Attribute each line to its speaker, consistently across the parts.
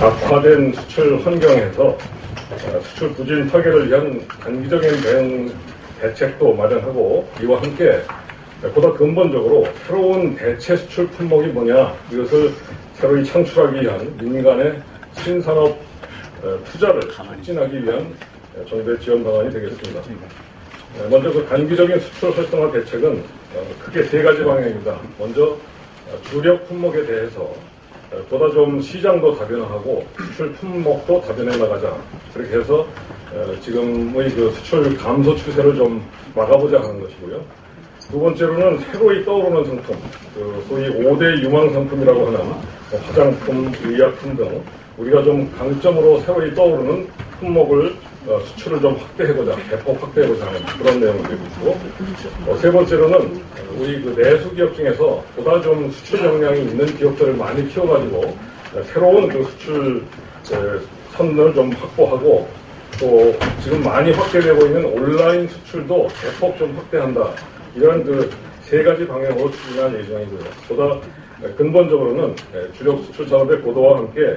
Speaker 1: 악화된 수출 환경에서 수출 부진 타개를 위한 단기적인 대응 대책도 마련하고, 이와 함께 보다 근본적으로 새로운 대체 수출 품목이 뭐냐, 이것을 새로이 창출하기 위한 민간의 신산업 투자를 촉진하기 위한 정부의 지원 방안이 되겠습니다. 먼저 그 단기적인 수출 활성화 대책은 크게 세 가지 방향입니다. 먼저 주력 품목에 대해서 보다 좀 시장도 다변화하고 수출 품목도 다변해 나가자. 그렇게 해서 지금의 그 수출 감소 추세를 좀 막아보자 하는 것이고요. 두 번째로는 새로이 떠오르는 상품, 소위 5대 유망 상품이라고 하는 화장품, 의약품 등 우리가 좀 강점으로 새로이 떠오르는 품목을 수출을 좀 확대해보자, 대폭 확대해보자 하는 그런 내용을 되고 있고, 세 번째로는 우리 그 내수 기업 중에서 보다 좀 수출 역량이 있는 기업들을 많이 키워가지고 새로운 그 수출 선을 좀 확보하고, 또 지금 많이 확대되고 있는 온라인 수출도 대폭 좀 확대한다. 이런 그 세 가지 방향으로 추진할 예정이고요. 보다 근본적으로는 주력 수출 산업의 고도와 함께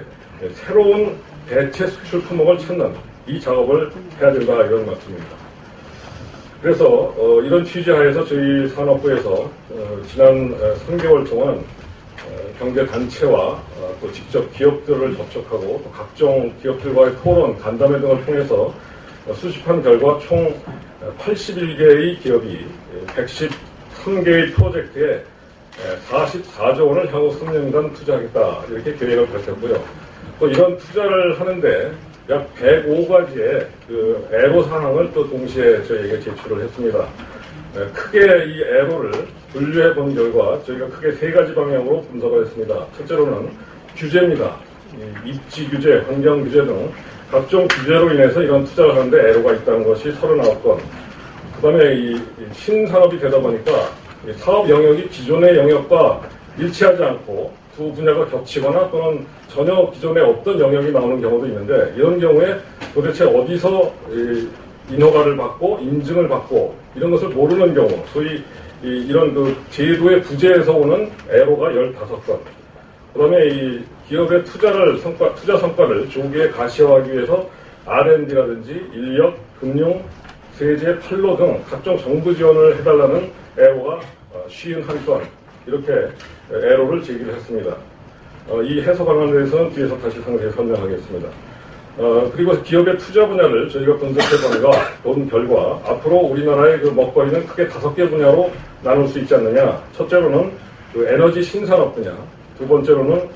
Speaker 1: 새로운 대체 수출 품목을 찾는 이 작업을 해야 된다, 이런 말씀입니다. 그래서 이런 취지하에서 저희 산업부에서 지난 3개월 동안 경제단체와 또 직접 기업들을 접촉하고 또 각종 기업들과의 토론, 간담회 등을 통해서 수집한 결과 총 81개의 기업이 113개의 프로젝트에 44조 원을 향후 3년간 투자하겠다, 이렇게 계획을 밝혔고요. 또 이런 투자를 하는데 약 105가지의 그 애로사항을 또 동시에 저희에게 제출을 했습니다. 크게 이 애로를 분류해 본 결과 저희가 크게 세 가지 방향으로 분석을 했습니다. 첫째로는 규제입니다. 입지 규제, 환경 규제 등 각종 규제로 인해서 이런 투자를 하는데 애로가 있다는 것이 39건. 그 다음에 이 신산업이 되다 보니까 사업 영역이 기존의 영역과 일치하지 않고 두 분야가 겹치거나 또는 전혀 기존에 없던 영역이 나오는 경우도 있는데, 이런 경우에 도대체 어디서 인허가를 받고 인증을 받고 이런 것을 모르는 경우, 소위 이런 그 제도의 부재에서 오는 애로가 15건. 그 다음에 이 기업의 투자 성과를 조기에 가시화하기 위해서 R&D라든지 인력, 금융, 세제, 판로 등 각종 정부 지원을 해달라는 애로가 51건, 이렇게 애로를 제기를 했습니다. 이 해소 방안에 대해서는 뒤에서 다시 상세히 설명하겠습니다. 그리고 기업의 투자 분야를 저희가 본 결과 앞으로 우리나라의 그 먹거리는 크게 5개 분야로 나눌 수 있지 않느냐. 첫째로는 그 에너지 신산업 분야, 두 번째로는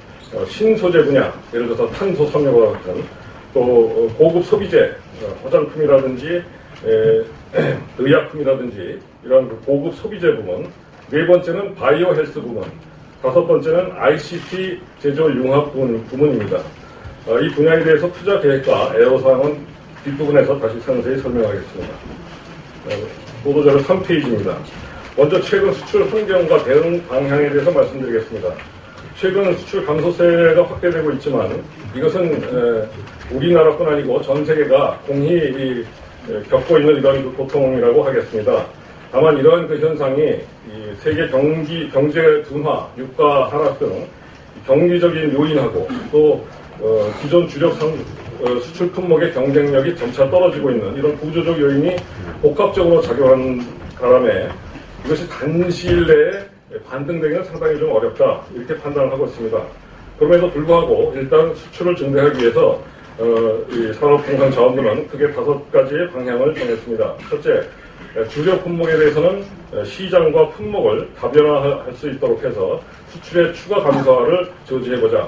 Speaker 1: 신소재 분야, 예를 들어서 탄소 섬유와 같은, 또 고급 소비재, 화장품이라든지 의약품이라든지 이런 고급 소비재 부문, 네 번째는 바이오 헬스 부문, 다섯 번째는 ICT 제조 융합 부문입니다. 이 분야에 대해서 투자 계획과 애로사항은 뒷부분에서 다시 상세히 설명하겠습니다. 보도자료 3페이지입니다. 먼저 최근 수출 환경과 대응 방향에 대해서 말씀드리겠습니다. 최근 수출 감소세가 확대되고 있지만 이것은 우리나라뿐 아니고 전 세계가 공히 겪고 있는 이런 고통이라고 하겠습니다. 다만 이러한 그 현상이 세계 경제 둔화, 유가 하락 등 경기적인 요인하고 또 기존 주력 수출 품목의 경쟁력이 점차 떨어지고 있는 이런 구조적 요인이 복합적으로 작용하는 바람에 이것이 단시일 내에 반등되기는 상당히 좀 어렵다, 이렇게 판단을 하고 있습니다. 그럼에도 불구하고 일단 수출을 증대하기 위해서 이 산업통상자원부는 크게 5가지의 방향을 정했습니다. 첫째, 주력 품목에 대해서는 시장과 품목을 다변화할 수 있도록 해서 수출의 추가 감소화를 저지해보자.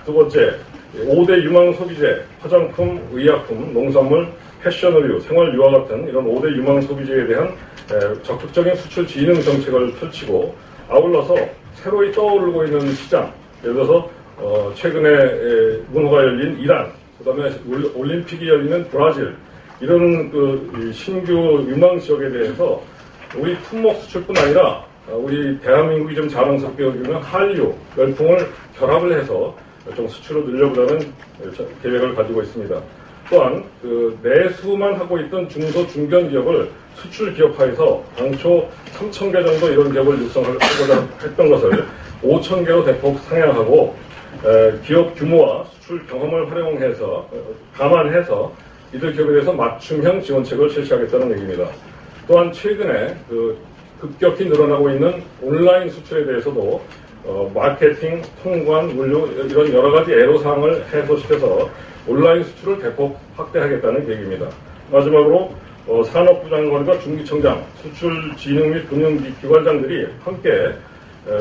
Speaker 1: 두 번째, 5대 유망 소비재, 화장품, 의약품, 농산물, 패션 의류, 생활 유아 같은 이런 5대 유망 소비재에 대한 적극적인 수출 진흥 정책을 펼치고, 아울러서 새로이 떠오르고 있는 시장, 예를 들어서 최근에 문호가 열린 이란, 그 다음에 올림픽이 열리는 브라질, 이런 그 신규 유망 지역에 대해서 우리 품목 수출뿐 아니라 우리 대한민국이 좀 자랑스럽게 여기는 한류, 열풍을 결합을 해서 좀 수출을 늘려보자는 계획을 가지고 있습니다. 또한 그 내수만 하고 있던 중소 중견 기업을 수출 기업화해서 당초 3,000개 정도 이런 기업을 육성하고자 했던 것을 5,000개로 대폭 상향하고 기업 규모와 수출 수출 경험을 감안해서 이들 기업에 대해서 맞춤형 지원책을 실시하겠다는 얘기입니다. 또한 최근에 급격히 늘어나고 있는 온라인 수출에 대해서도 마케팅, 통관, 물류 이런 여러 가지 애로사항을 해소시켜서 온라인 수출을 대폭 확대하겠다는 계획입니다. 마지막으로 산업부 장관과 중기청장, 수출진흥 및 금융기관장들이 함께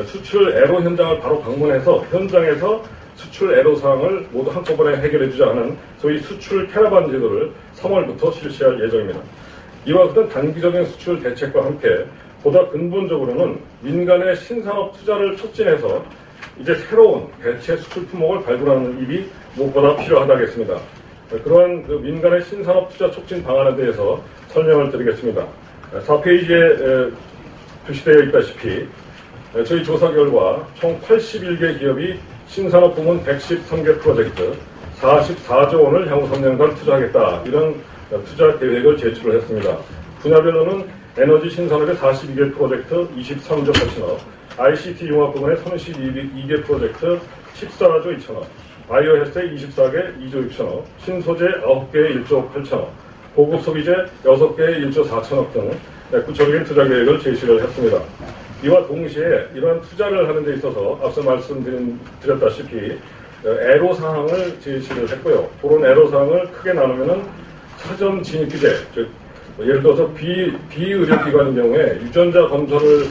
Speaker 1: 수출 애로 현장을 바로 방문해서 현장에서 수출 애로사항을 모두 한꺼번에 해결해주자 하는 소위 수출 캐러반 제도를 3월부터 실시할 예정입니다. 이와 같은 단기적인 수출 대책과 함께 보다 근본적으로는 민간의 신산업 투자를 촉진해서 이제 새로운 대체 수출 품목을 발굴하는 일이 무엇보다 필요하다겠습니다. 그러한 민간의 신산업 투자 촉진 방안에 대해서 설명을 드리겠습니다. 4페이지에 표시되어 있다시피 저희 조사 결과 총 81개 기업이 신산업 부문 113개 프로젝트 44조 원을 향후 3년간 투자하겠다. 이런 투자 계획을 제출을 했습니다. 분야별로는 에너지 신산업의 42개 프로젝트 23조 8천억, ICT 융합 부문의 32개 프로젝트 14조 2천억, 바이오 헬스의 24개 2조 6천억, 신소재 9개의 1조 8천억, 고급 소비재 6개의 1조 4천억 등 구체적인 투자 계획을 제시를 했습니다. 이와 동시에 이러한 투자를 하는 데 있어서 앞서 말씀드렸다시피 애로사항을 제시를 했고요. 그런 애로사항을 크게 나누면은 사전 진입 규제, 즉 예를 들어서 비의료기관인 경우에 유전자 검사를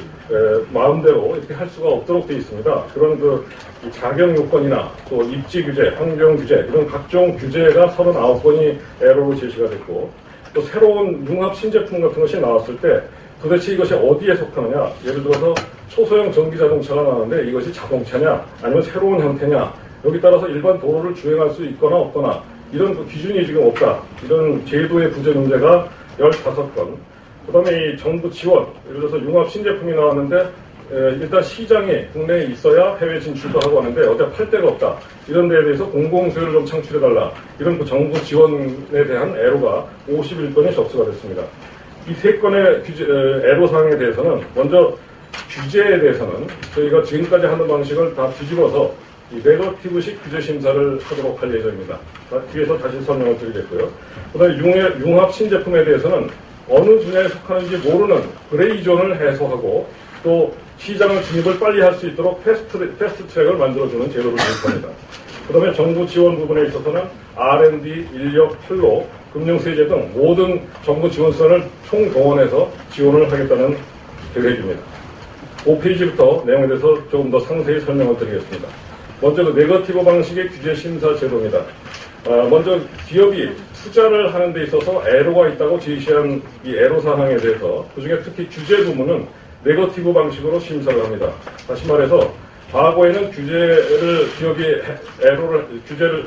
Speaker 1: 마음대로 이렇게 할 수가 없도록 되어 있습니다. 그런 자격 요건이나 또 입지 규제, 환경 규제 이런 각종 규제가 39건이 애로로 제시가 됐고 또 새로운 융합 신제품 같은 것이 나왔을 때 도대체 이것이 어디에 속하느냐, 예를 들어서 초소형 전기자동차가 나왔는데 이것이 자동차냐 아니면 새로운 형태냐, 여기 따라서 일반 도로를 주행할 수 있거나 없거나 이런 기준이 지금 없다. 이런 제도의 부재 문제가 15건. 그 다음에 이 정부 지원, 예를 들어서 융합 신제품이 나왔는데 일단 시장이 국내에 있어야 해외 진출도 하고 하는데 어디 팔 데가 없다. 이런 데에 대해서 공공수요를 좀 창출해달라. 이런 정부 지원에 대한 애로가 51건이 접수가 됐습니다. 이 3건의 애로사항에 대해서는 먼저 규제에 대해서는 저희가 지금까지 하는 방식을 다 뒤집어서 이 네거티브식 규제 심사를 하도록 할 예정입니다. 뒤에서 다시 설명을 드리겠고요. 그 다음에 융합 신제품에 대해서는 어느 분야에 속하는지 모르는 그레이존을 해소하고 또 시장을 진입을 빨리 할 수 있도록 패스트 트랙을 만들어주는 제도를 도입합니다. 그 다음에 정부 지원 부분에 있어서는 R&D, 인력, 판로, 금융세제 등 모든 정부 지원수단을 총동원해서 지원을 하겠다는 계획입니다. 5페이지부터 내용에 대해서 조금 더 상세히 설명을 드리겠습니다. 먼저 네거티브 방식의 규제 심사 제도입니다. 먼저 기업이 투자를 하는 데 있어서 애로가 있다고 제시한 이 애로 사항에 대해서 그중에 특히 규제 부분은 네거티브 방식으로 심사를 합니다. 다시 말해서 과거에는 기업이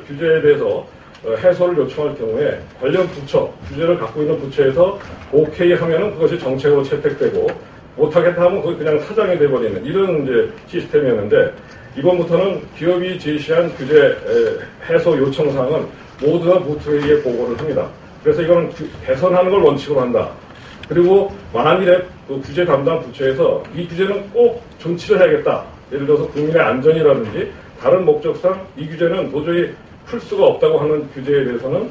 Speaker 1: 규제에 대해서 해소를 요청할 경우에 관련 부처, 규제를 갖고 있는 부처에서 오케이 하면은 그것이 정책으로 채택되고 못하겠다 하면 그게 그냥 사장이 돼버리는 이런 이제 시스템이었는데 이번부터는 기업이 제시한 규제 해소 요청 사항은 모두 다 무투회의에 보고를 합니다. 그래서 이거는 개선하는 걸 원칙으로 한다. 그리고 만일에 그 규제 담당 부처에서 이 규제는 꼭 존치를 해야겠다. 예를 들어서 국민의 안전이라든지 다른 목적상 이 규제는 도저히 풀 수가 없다고 하는 규제에 대해서는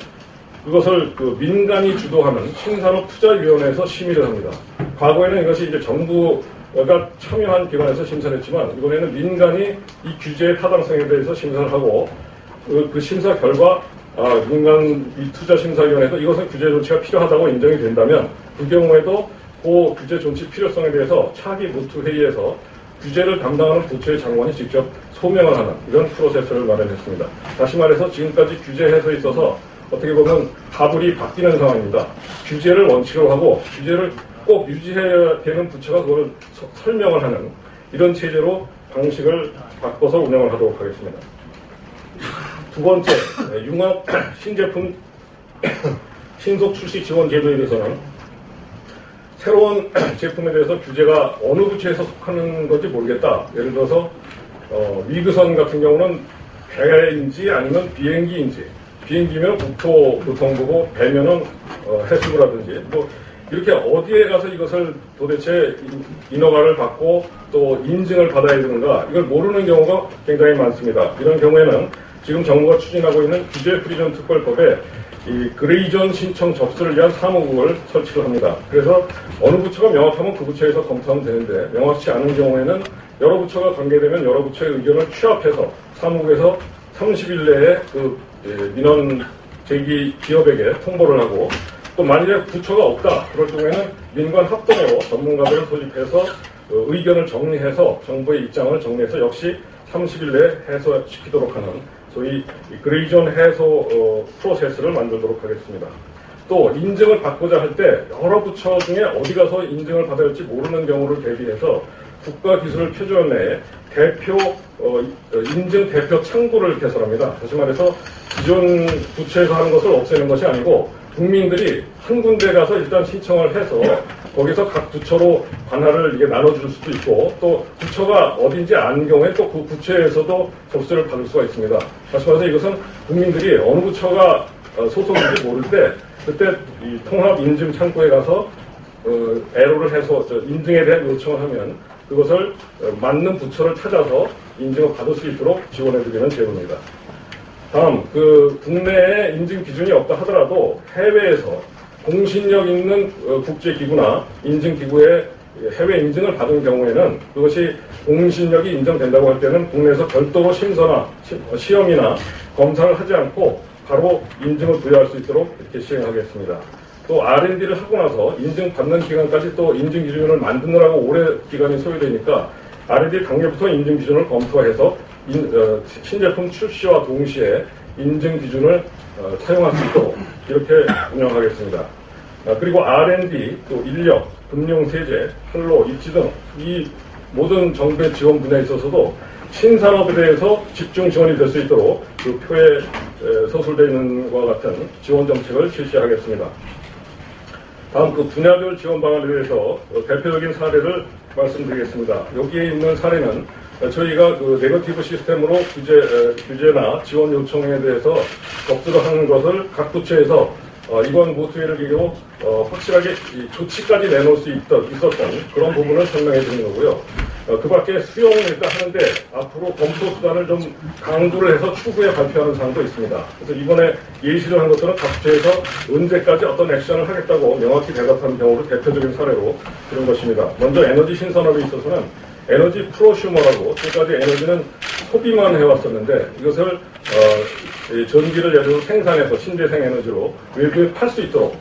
Speaker 1: 그것을 민간이 주도하는 신산업투자위원회에서 심의를 합니다. 과거에는 이것이 이제 정부가 참여한 기관에서 심사를 했지만 이번에는 민간이 이 규제의 타당성에 대해서 심사를 하고 그 심사 결과 민간 이 투자심사위원회도 이것은 규제 조치가 필요하다고 인정이 된다면 그 경우에도 그 규제 조치 필요성에 대해서 차기 무투회의에서 규제를 담당하는 부처의 장관이 직접 소명을 하는 이런 프로세스를 마련했습니다. 다시 말해서 지금까지 규제 해소에 있어서 어떻게 보면 가불이 바뀌는 상황입니다. 규제를 원칙으로 하고 규제를 꼭 유지해야 되는 부처가 그걸 설명을 하는 이런 체제로 방식을 바꿔서 운영을 하도록 하겠습니다. 두 번째, 융합 신제품 신속 출시 지원 제도에 대해서는 새로운 제품에 대해서 규제가 어느 부처에서 속하는 건지 모르겠다. 예를 들어서 위그선 같은 경우는 배인지 아니면 비행기인지, 비행기면 국토교통부고 배면은 해수부라든지 뭐 이렇게 어디에 가서 이것을 도대체 인허가를 받고 또 인증을 받아야 되는가 이걸 모르는 경우가 굉장히 많습니다. 이런 경우에는 지금 정부가 추진하고 있는 규제 프리존 특별법에 이 그레이존 신청 접수를 위한 사무국을 설치를 합니다. 그래서 어느 부처가 명확하면 그 부처에서 검토하면 되는데 명확치 않은 경우에는 여러 부처가 관계되면 여러 부처의 의견을 취합해서 사무국에서 30일 내에 그 민원 제기 기업에게 통보를 하고 또 만일에 부처가 없다 그럴 경우에는 민관 합동으로 전문가들을 소집해서 의견을 정리해서 정부의 입장을 정리해서 역시 30일 내에 해소시키도록 하는 소위 그레이존 해소 프로세스를 만들도록 하겠습니다. 또 인증을 받고자 할 때 여러 부처 중에 어디 가서 인증을 받아야 할지 모르는 경우를 대비해서 국가기술표준 내에 대표 인증 대표 창구를 개설합니다. 다시 말해서 기존 부처에서 하는 것을 없애는 것이 아니고 국민들이 한 군데 가서 일단 신청을 해서 거기서 각 부처로 관할을 이게 나눠줄 수도 있고 또 부처가 어딘지 아는 경우에 또 그 부처에서도 접수를 받을 수가 있습니다. 다시 말해서 이것은 국민들이 어느 부처가 소속인지 모를 때 그때 이 통합 인증 창구에 가서 애로를 해서 인증에 대한 요청을 하면 그것을 맞는 부처를 찾아서 인증을 받을 수 있도록 지원해드리는 제도입니다. 다음, 국내에 인증 기준이 없다 하더라도 해외에서 공신력 있는 국제기구나 인증기구의 해외 인증을 받은 경우에는 그것이 공신력이 인정된다고 할 때는 국내에서 별도로 심사나 시험이나 검사를 하지 않고 바로 인증을 부여할 수 있도록 이렇게 시행하겠습니다. 또 R&D를 하고 나서 인증받는 기간까지 또 인증 기준을 만드느라고 오래 기간이 소요되니까 R&D 단계부터 인증 기준을 검토해서 신제품 출시와 동시에 인증 기준을 사용할 수 있도록 이렇게 운영하겠습니다. 그리고 R&D, 또 인력, 금융세제, 판로, 입지 등 이 모든 정부의 지원 분야에 있어서도 신산업에 대해서 집중 지원이 될 수 있도록 그 표에 서술되어 있는 것과 같은 지원 정책을 실시하겠습니다. 다음 분야별 지원 방안에 대해서 대표적인 사례를 말씀드리겠습니다. 여기에 있는 사례는 저희가 네거티브 시스템으로 규제나 지원 요청에 대해서 접수를 하는 것을 각 부처에서 이번 모트웨이를 계기로 확실하게 조치까지 내놓을 수 있었던 그런 부분을 설명해 드리는 거고요. 그 밖에 수용을 일단 하는데 앞으로 검토 수단을 좀 강구를 해서 추후에 발표하는 사항도 있습니다. 그래서 이번에 예시를 한 것들은 각 부처에서 언제까지 어떤 액션을 하겠다고 명확히 대답하는 경우를 대표적인 사례로 들은 것입니다. 먼저 에너지 신산업에 있어서는 에너지 프로슈머라고 지금까지 에너지는 소비만 해왔었는데 이것을 전기를 예를 들어 생산해서 신재생 에너지로 외부에 팔 수 있도록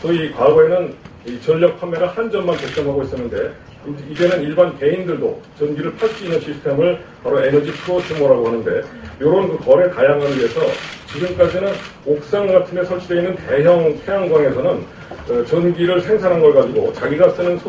Speaker 1: 소위 과거에는 이 전력 판매를 한전만 독점하고 있었는데 이제는 일반 개인들도 전기를 팔 수 있는 시스템을 바로 에너지 프로슈머라고 하는데 이런 거래 다양화를 위해서 지금까지는 옥상 같은 데 설치되어 있는 대형 태양광에서는 전기를 생산한 걸 가지고 자기가 쓰는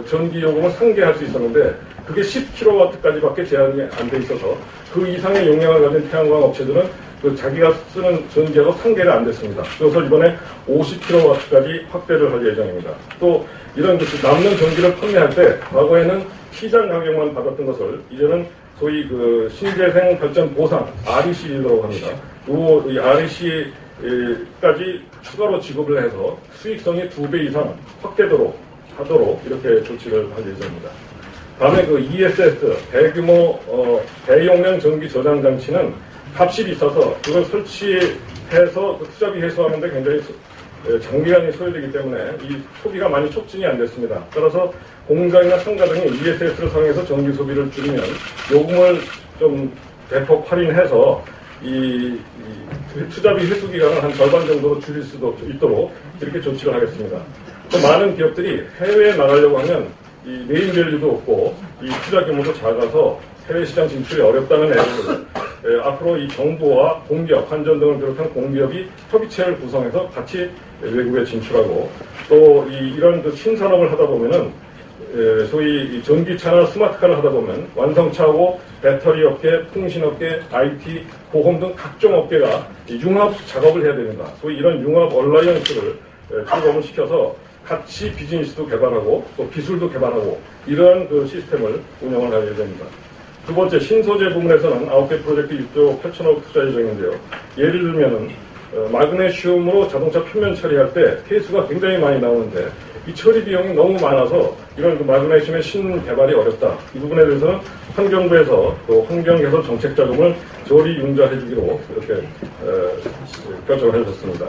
Speaker 1: 전기 요금을 상계할 수 있었는데 그게 10kW까지밖에 제한이 안 돼 있어서 그 이상의 용량을 가진 태양광 업체들은 자기가 쓰는 전기하고 상계가 안 됐습니다. 그래서 이번에 50kW까지 확대를 할 예정입니다. 또 이런 남는 전기를 판매할 때 과거에는 시장 가격만 받았던 것을 이제는 소위 신재생 발전 보상 REC라고 합니다. 이 REC까지 추가로 지급을 해서 수익성이 2배 이상 확대하도록 이렇게 조치를 할 예정입니다. 다음에 ESS 대규모 대용량 전기 저장 장치는 값이 비싸서 그걸 설치해서 투자비 해소하는데 굉장히 장기간이 소요되기 때문에 이 소비가 많이 촉진이 안 됐습니다. 따라서 공장이나 상가 등이 ESS를 사용해서 전기 소비를 줄이면 요금을 좀 대폭 할인해서 이 투자비 회수 기간을 한 절반 정도로 줄일 수도 있도록 이렇게 조치를 하겠습니다. 또 많은 기업들이 해외에 나가려고 하면 이 네임밸류도 없고 이 투자 규모도 작아서 해외 시장 진출이 어렵다는 애를 앞으로 이 정부와 공기업, 한전 등을 비롯한 공기업이 협의체를 구성해서 같이 외국에 진출하고 또 이런 신산업을 하다 보면은 소위 전기차나 스마트카를 하다 보면 완성차하고 배터리 업계, 통신업계, IT, 보험 등 각종 업계가 융합 작업을 해야 됩니다. 소위 이런 융합 얼라이언스를 출범을 시켜서 같이 비즈니스도 개발하고 또 기술도 개발하고 이런 시스템을 운영을 할 예정입니다. 두 번째, 신소재 부문에서는 9개 프로젝트 6조 8천억 투자 예정인데요. 예를 들면은 마그네슘으로 자동차 표면 처리할 때 폐수가 굉장히 많이 나오는데 이 처리 비용이 너무 많아서 이런 그 마그네슘의 신개발이 어렵다. 이 부분에 대해서는 환경부에서 또 환경개선 정책 자금을 저리 융자해주기로 이렇게 결정을 해줬습니다.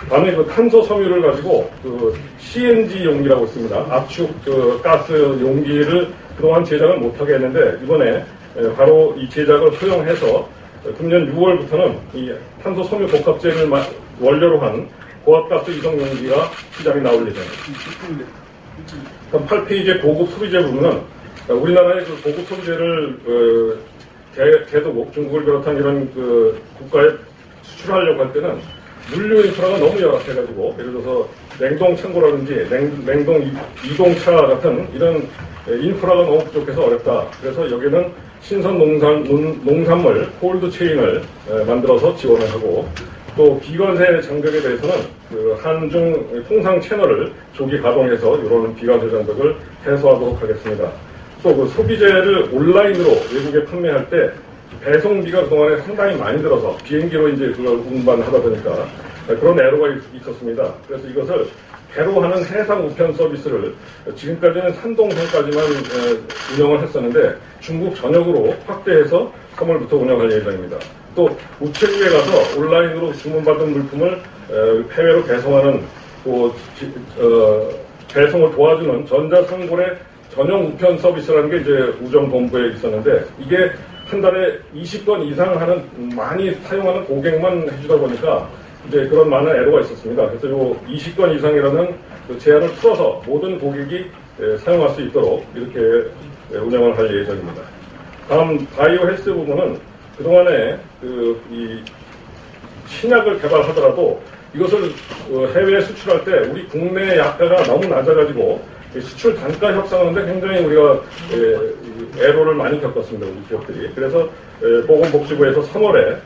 Speaker 1: 다음에 그 탄소 섬유를 가지고 그 CNG 용기라고 있습니다. 압축 그 가스 용기를 그동안 제작을 못하게 했는데 이번에 바로 이 제작을 허용해서 금년 6월부터는 이 탄소 섬유 복합재를 원료로 한 고압가스 이동 용기가 시장에 나올 예정입니다. 그럼 8페이지의 고급 소비재 부분은 우리나라의 그 고급 소비재를 개도국 중국을 비롯한 이런 그 국가에 수출하려고 할 때는 물류 인프라가 너무 열악해가지고 예를 들어서 냉동 창고라든지 냉동 이동차 같은 이런 인프라가 너무 부족해서 어렵다. 그래서 여기는 신선 농산물 콜드 체인을 만들어서 지원을 하고 또 비관세 장벽에 대해서는 그 한중 통상 채널을 조기 가동해서 이런 비관세 장벽을 해소하도록 하겠습니다. 또 그 소비재를 온라인으로 외국에 판매할 때 배송비가 그동안에 상당히 많이 들어서 비행기로 이제 그걸 운반하다 보니까 그런 애로가 있었습니다. 그래서 이것을 배로 하는 해상 우편 서비스를 지금까지는 산동선까지만 운영을 했었는데 중국 전역으로 확대해서 3월부터 운영할 예정입니다. 또 우체국에 가서 온라인으로 주문받은 물품을 해외로 배송하는 또 배송을 도와주는 전자상거래 전용 우편 서비스라는 게 이제 우정본부에 있었는데 이게 한 달에 20건 이상 하는 많이 사용하는 고객만 해주다 보니까 이제 그런 많은 애로가 있었습니다. 그래서 요 20건 이상이라는 그 제한을 풀어서 모든 고객이 사용할 수 있도록 이렇게 운영을 할 예정입니다. 다음 바이오 헬스 부분은 그동안에 이 신약을 개발하더라도 이것을 해외에 수출할 때 우리 국내 약가가 너무 낮아가지고 수출 단가 협상하는데 굉장히 우리가 애로를 많이 겪었습니다. 우리 기업들이. 그래서 보건복지부에서 3월에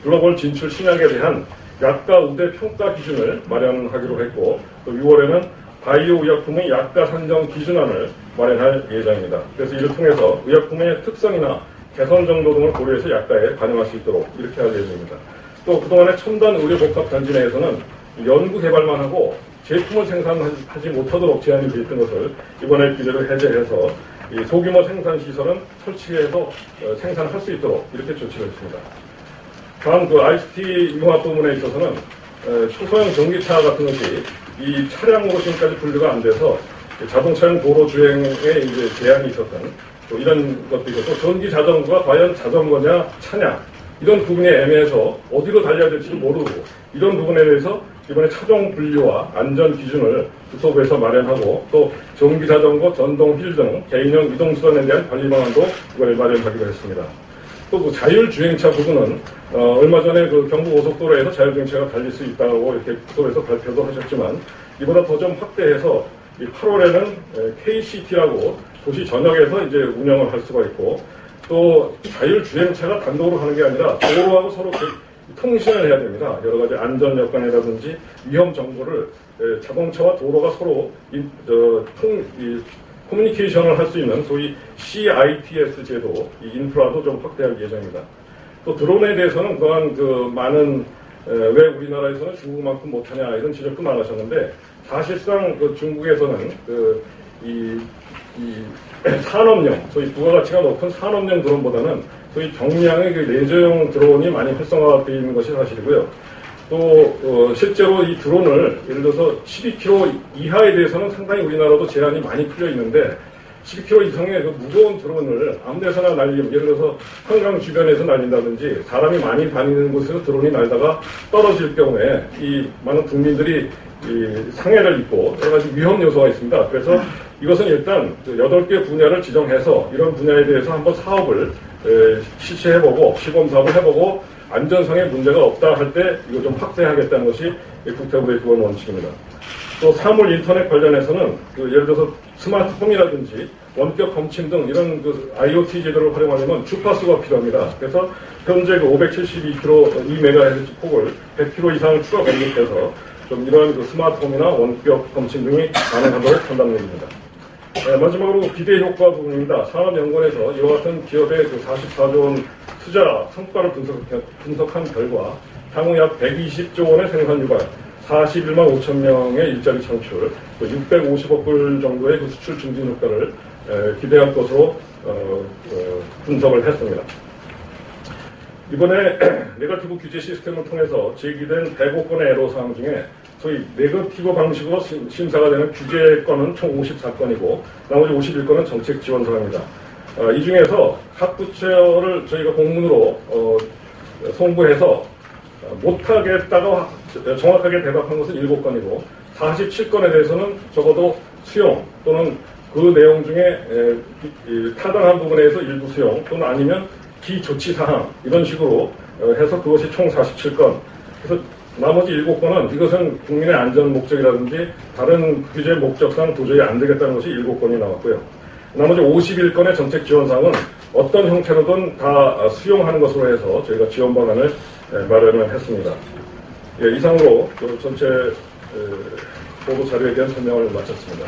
Speaker 1: 글로벌 진출 신약에 대한 약가 우대 평가 기준을 마련하기로 했고 또 6월에는 바이오 의약품의 약가 산정 기준안을 마련할 예정입니다. 그래서 이를 통해서 의약품의 특성이나 개선 정도 등을 고려해서 약가에 반영할 수 있도록 이렇게 할 예정입니다. 또 그동안에 첨단 의료복합단지 내에서는 연구 개발만 하고 제품을 생산하지 못하도록 제한이 되어 있던 것을 이번에 규제를 해제해서 이 소규모 생산 시설은 설치해서 생산할 수 있도록 이렇게 조치를 했습니다. 다음 그 ICT 융합 부분에 있어서는 초소형 전기차 같은 것이 이 차량으로 지금까지 분류가 안 돼서 자동차용 도로 주행에 이제 제한이 있었던 또 이런 것도 있고 또 전기 자전거가 과연 자전거냐 차냐 이런 부분이 애매해서 어디로 달려야 될지 모르고 이런 부분에 대해서 이번에 차종 분류와 안전 기준을 국토부에서 마련하고 또 전기 자전거, 전동 휠 등 개인형 이동수단에 대한 관리 방안도 이번에 마련하기로 했습니다. 또 그 자율주행차 부분은 얼마 전에 그 경부고속도로에서 자율주행차가 달릴 수 있다고 이렇게 국토부에서 발표도 하셨지만 이보다 더 좀 확대해서 8월에는 KCT라고 도시 전역에서 이제 운영을 할 수가 있고 또 자율주행차가 단독으로 하는 게 아니라 도로하고 서로 통신을 해야 됩니다. 여러 가지 안전 여건이라든지 위험 정보를 자동차와 도로가 서로 커뮤니케이션을 할 수 있는 소위 CITS 제도 이 인프라도 좀 확대할 예정입니다. 또 드론에 대해서는 그동안 그 많은 왜 우리나라에서는 중국만큼 못하냐 이런 지적도 많으셨는데 사실상 그 중국에서는 이 산업용 소위 부가가치가 높은 산업용 드론보다는 소위 경량의 그 레저용 드론이 많이 활성화되어 있는 것이 사실이고요. 또 실제로 이 드론을 예를 들어서 12km 이하에 대해서는 상당히 우리나라도 제한이 많이 풀려 있는데 12km 이상의 그 무거운 드론을 아무 데서나 날리면 예를 들어서 한강 주변에서 날린다든지 사람이 많이 다니는 곳에서 드론이 날다가 떨어질 경우에 이 많은 국민들이 이 상해를 입고 여러 가지 위험 요소가 있습니다. 그래서 이것은 일단 8개 분야를 지정해서 이런 분야에 대해서 한번 사업을 실시해보고 시범 사업을 해보고 안전상의 문제가 없다 할 때 이거 좀 확대하겠다는 것이 국토부의 기본 원칙입니다. 또 사물 인터넷 관련해서는 예를 들어서 스마트폰이라든지 원격 검침 등 이런 그 IoT 제도를 활용하려면 주파수가 필요합니다. 그래서 현재 그 572kHz 폭을 100km 이상 추가 공급해서 좀 이러한 그 스마트폰이나 원격 검침 등이 가능하도록 한다는 얘기입니다. 마지막으로 기대 효과 부분입니다. 산업연구원에서 이와 같은 기업의 그 44조 원 투자 성과를 분석한 결과 향후 약 120조 원의 생산 유발, 41만 5천 명의 일자리 창출, 650억 불 정도의 그 수출 증진 효과를 기대할 것으로 분석을 했습니다. 이번에 네거티브 규제 시스템을 통해서 제기된 105건의 애로사항 중에 소위 네거티브 방식으로 심사가 되는 규제건은 총 54건이고 나머지 51건은 정책 지원 사항입니다. 이 중에서 각 부처를 저희가 공문으로 송부해서 못하겠다고 정확하게 대답한 것은 7건이고 47건에 대해서는 적어도 수용 또는 그 내용 중에 타당한 부분에 대해서 일부 수용 또는 아니면 기조치사항 이런 식으로 해서 그것이 총 47건. 그래서 나머지 7건은 이것은 국민의 안전 목적이라든지 다른 규제 목적상 도저히 안 되겠다는 것이 7건이 나왔고요. 나머지 51건의 정책 지원사항은 어떤 형태로든 다 수용하는 것으로 해서 저희가 지원 방안을 마련을 했습니다. 예, 이상으로 전체 보고 자료에 대한 설명을 마쳤습니다.